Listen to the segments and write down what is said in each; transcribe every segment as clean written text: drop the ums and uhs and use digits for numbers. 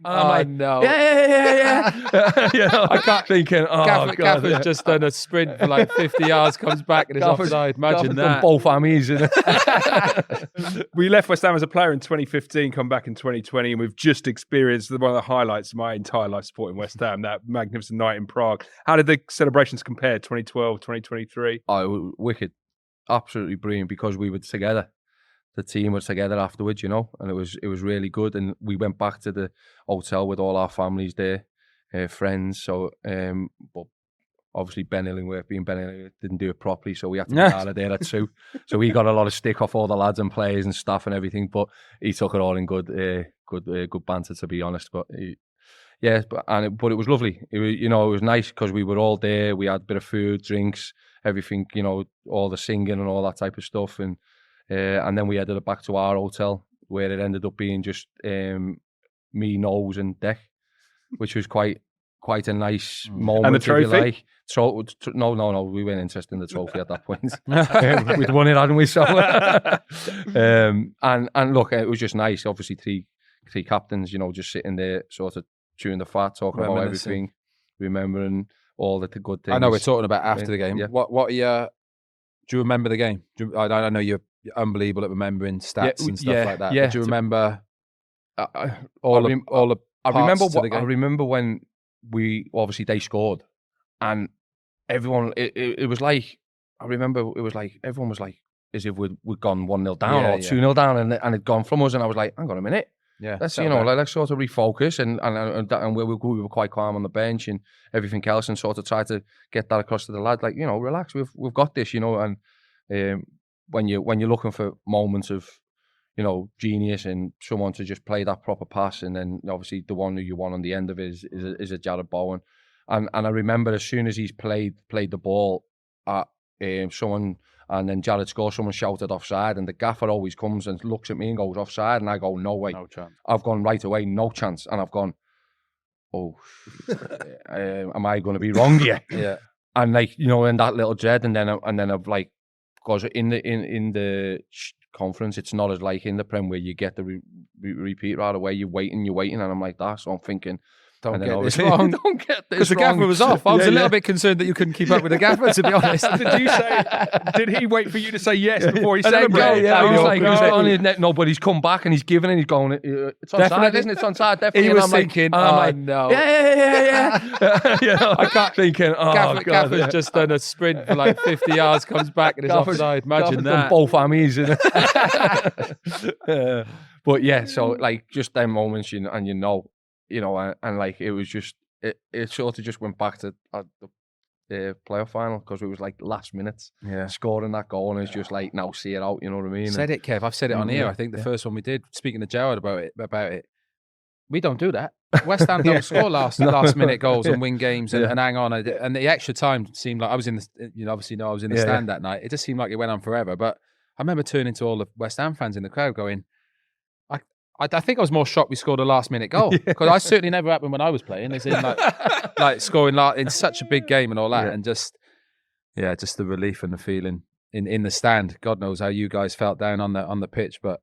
I'm like, no. yeah. You know, I can't thinking, God. Gaffer's just done a sprint for like 50 yards, comes back and is offside. Imagine that. Both armies. We left West Ham as a player in 2015, come back in 2020, and we've just experienced one of the highlights of my entire life supporting West Ham, that magnificent night in Prague. How did the celebrations compare, 2012, 2023? Oh, wicked. Absolutely brilliant, because we were together. The team was together afterwards, you know, and it was really good. And we went back to the hotel with all our families there, friends. So, but obviously Ben Illingworth, being Ben Illingworth, didn't do it properly, so we had to get out of there at 2. So he got a lot of stick off all the lads and players and staff and everything, but he took it all in good banter, to be honest. But but it was lovely. It was, you know, it was nice because we were all there. We had a bit of food, drinks, everything, you know, all the singing and all that type of stuff, and then we headed back to our hotel, where it ended up being just me, Nose, and Deck, which was quite a nice moment. And the trophy? If you like. No, we weren't interested in the trophy at that point. We'd won it, hadn't we? So, and look, it was just nice. Obviously, three captains, you know, just sitting there, sort of chewing the fat, talking about everything, remembering all the good things. I know we're talking about after the game. Yeah. What are your? Do you remember the game? I know you're unbelievable at remembering stats and stuff like that. Yeah. But do you remember all the parts to the game? I remember when they scored, and everyone. It was like, I remember it was like everyone was like as if we'd gone 1-0 down or 2-0 down, and it'd gone from us, and I was like, hang on a minute. Yeah, let's let's sort of refocus, and we were quite calm on the bench and everything else, and sort of try to get that across to the lad, like, you know, relax, we've got this, you know. And when you're looking for moments of, you know, genius and someone to just play that proper pass, and then obviously the one who you want on the end of it is a Jared Bowen, and I remember as soon as he's played the ball at someone. And then Jared scores, someone shouted offside, and the gaffer always comes and looks at me and goes offside, and I go, no way. No chance. I've gone right away, no chance. And I've gone, am I going to be wrong here? Yeah. And like, you know, in that little dread, and then I've like, because in the conference, it's not as like in the Prem where you get the repeat right away. You're waiting, and I'm like that. So I'm thinking, Don't get this wrong. Don't get this Because the gaffer was off. I was a little bit concerned that you couldn't keep up with the gaffer, to be honest. Did he wait for you to say yes before he and celebrated? I was like, on his net, no, but he's come back and he's given and he's going, it's on side, isn't it? It's on side, definitely. He was thinking, no. Yeah. You know, I can't thinking, Gaffer's just done a sprint for like 50 yards, comes back and is offside. Imagine that. Both armies. But yeah, so like just them moments, and you know, and like it was just, it sort of just went back to the playoff final, because it was like last minute scoring that goal, and it's just like, now see it out, you know what I mean? Said it, Kev. I've said it on here. I think the first one we did, speaking to Jared about it. We don't do that. West Ham don't score last minute goals and win games and hang on. And the extra time seemed like, I was in the, obviously I was in the stand that night. It just seemed like it went on forever. But I remember turning to all the West Ham fans in the crowd going, I think I was more shocked we scored a last minute goal, because I certainly never happened when I was playing. They seemed like scoring in such a big game and all that, and just the relief and the feeling in the stand. God knows how you guys felt down on the pitch, but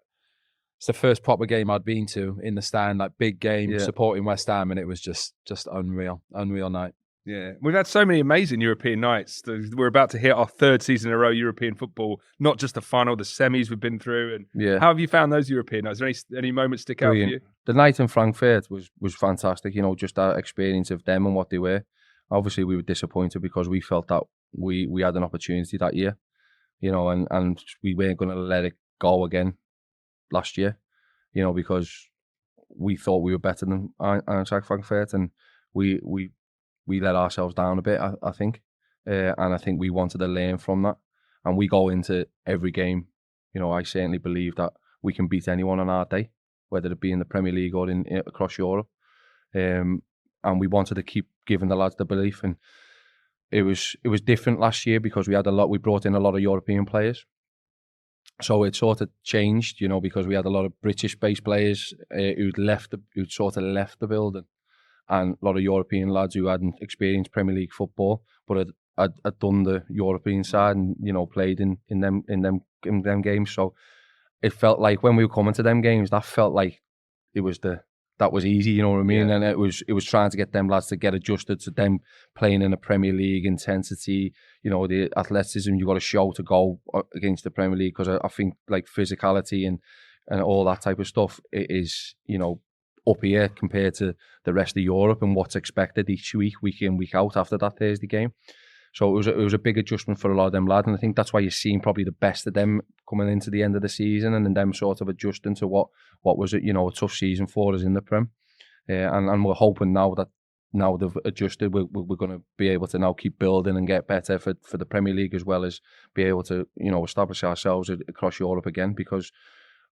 it's the first proper game I'd been to in the stand, like big game, supporting West Ham, and it was just unreal night. Yeah, we've had so many amazing European nights. We're about to hit our third season in a row European football, not just the final, the semis we've been through. And how have you found those European nights? Is there any moments stick out for you? The night in Frankfurt was fantastic, you know, just that experience of them and what they were. Obviously, we were disappointed because we felt that we had an opportunity that year, you know, and we weren't going to let it go again last year, you know, because we thought we were better than Eintracht Frankfurt, and we let ourselves down a bit, I think. And I think we wanted to learn from that. And we go into every game, you know, I certainly believe that we can beat anyone on our day, whether it be in the Premier League or across Europe. And we wanted to keep giving the lads the belief. And it was different last year because we brought in a lot of European players. So it sort of changed, you know, because we had a lot of British-based players who'd sort of left the building. And a lot of European lads who hadn't experienced Premier League football, but had done the European side and, you know, played in them games. So it felt like when we were coming to them games, that felt like it was the that was easy, you know what I mean? Yeah. And it was trying to get them lads to get adjusted to them playing in the Premier League, intensity, you know, the athleticism you got to show to go against the Premier League, because I think like physicality and all that type of stuff is, you know, up here compared to the rest of Europe and what's expected each week in, week out after that Thursday game. So it was a big adjustment for a lot of them lads, and I think that's why you're seeing probably the best of them coming into the end of the season, and then them sort of adjusting to what was, you know, a tough season for us in the Prem. And we're hoping now that now they've adjusted, we're going to be able to now keep building and get better for the Premier League, as well as be able to, you know, establish ourselves across Europe again. Because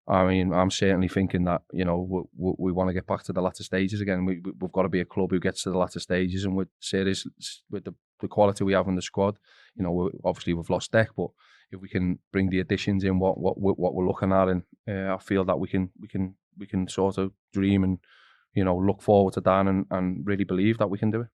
I mean, I'm certainly thinking that, you know, we want to get back to the latter stages again. We've got to be a club who gets to the latter stages, and we're serious with the quality we have in the squad. You know, obviously we've lost Deck, but if we can bring the additions in, what we're looking at, and I feel that we can sort of dream and, you know, look forward to that and really believe that we can do it.